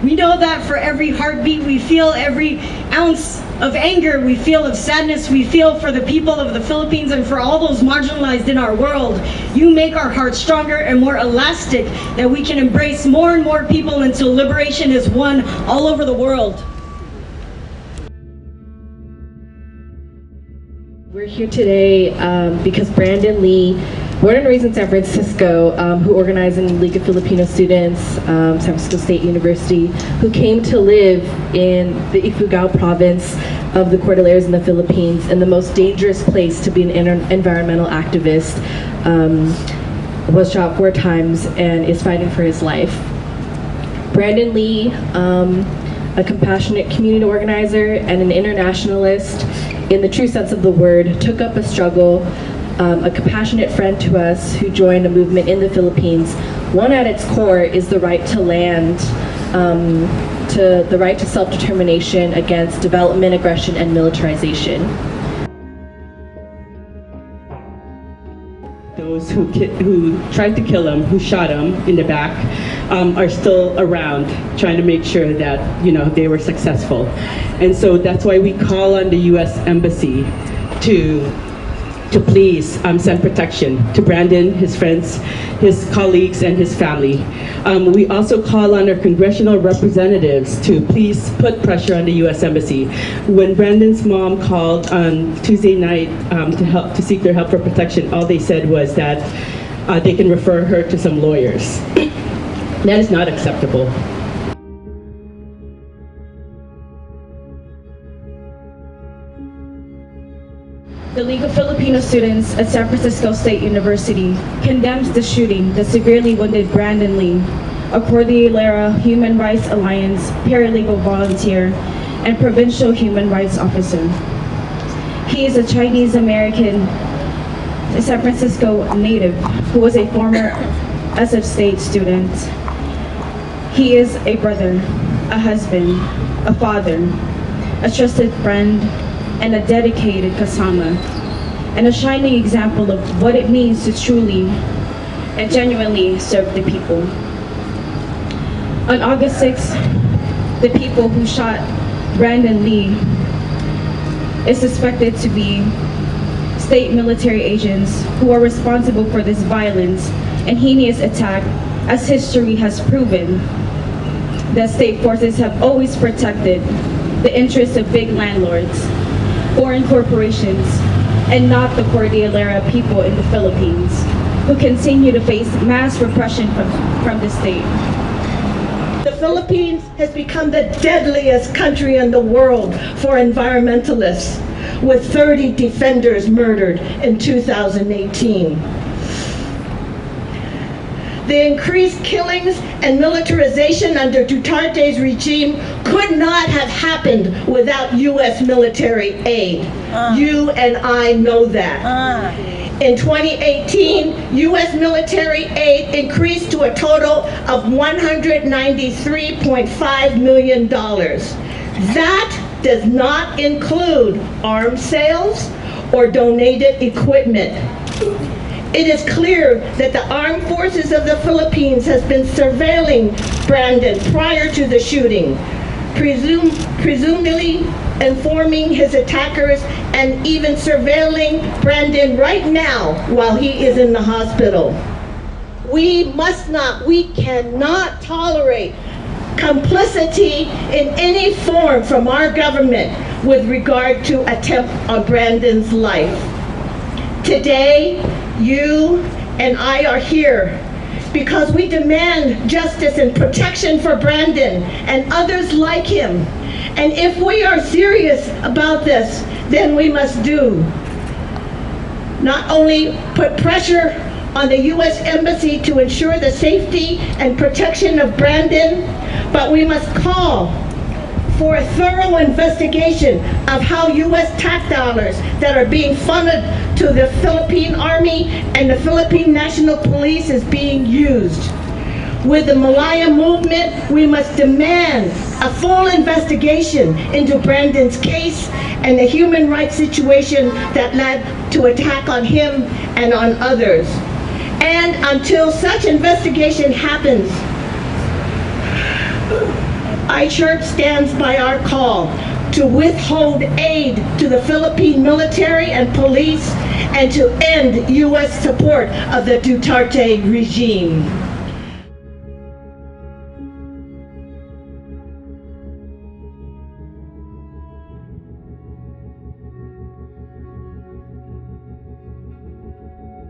We know that for every heartbeat we feel, every ounce of anger we feel, of sadness we feel for the people of the Philippines and for all those marginalized in our world, you make our hearts stronger and more elastic, that we can embrace more and more people until liberation is won all over the world. We're here today because Brandon Lee, born and raised in San Francisco, who organized in the League of Filipino Students, San Francisco State University, who came to live in the Ifugao province of the Cordilleras in the Philippines, in the most dangerous place to be an environmental activist, was shot 4 times and is fighting for his life. Brandon Lee, a compassionate community organizer and an internationalist, in the true sense of the word, took up a struggle, a compassionate friend to us who joined a movement in the Philippines. One at its core is the right to land, to the right to self-determination against development, aggression, and militarization. Those who tried to kill him, who shot him in the back, are still around, trying to make sure that they were successful. And so that's why we call on the U.S. Embassy to please send protection to Brandon, his friends, his colleagues, and his family. We also call on our congressional representatives to please put pressure on the U.S. Embassy. When Brandon's mom called on Tuesday night to seek their help for protection, all they said was that they can refer her to some lawyers. That is not acceptable. The League of Filipino Students at San Francisco State University condemns the shooting that severely wounded Brandon Lee, a Cordillera Human Rights Alliance paralegal volunteer and provincial human rights officer. He is a Chinese-American San Francisco native who was a former SF State student. He is a brother, a husband, a father, a trusted friend, and a dedicated kasama, and a shining example of what it means to truly and genuinely serve the people. On August 6th, the people who shot Brandon Lee is suspected to be state military agents who are responsible for this violence and heinous attack, as history has proven that state forces have always protected the interests of big landlords, foreign corporations, and not the Cordillera people in the Philippines, who continue to face mass repression from the state. The Philippines has become the deadliest country in the world for environmentalists, with 30 defenders murdered in 2018. The increased killings and militarization under Duterte's regime could not have happened without U.S. military aid. You and I know that. In 2018, U.S. military aid increased to a total of $193.5 million. That does not include arms sales or donated equipment. It is clear that the armed forces of the Philippines has been surveilling Brandon prior to the shooting, presumably informing his attackers and even surveilling Brandon right now while he is in the hospital. We cannot tolerate complicity in any form from our government with regard to attempt on Brandon's life. Today, you and I are here because we demand justice and protection for Brandon and others like him. And if we are serious about this, then we must not only put pressure on the U.S. Embassy to ensure the safety and protection of Brandon, but we must call for a thorough investigation of how U.S. tax dollars that are being funded to the Philippine Army and the Philippine National Police is being used. With the Malaya movement, we must demand a full investigation into Brandon's case and the human rights situation that led to attack on him and on others. And until such investigation happens, iChurch stands by our call to withhold aid to the Philippine military and police and to end U.S. support of the Duterte regime.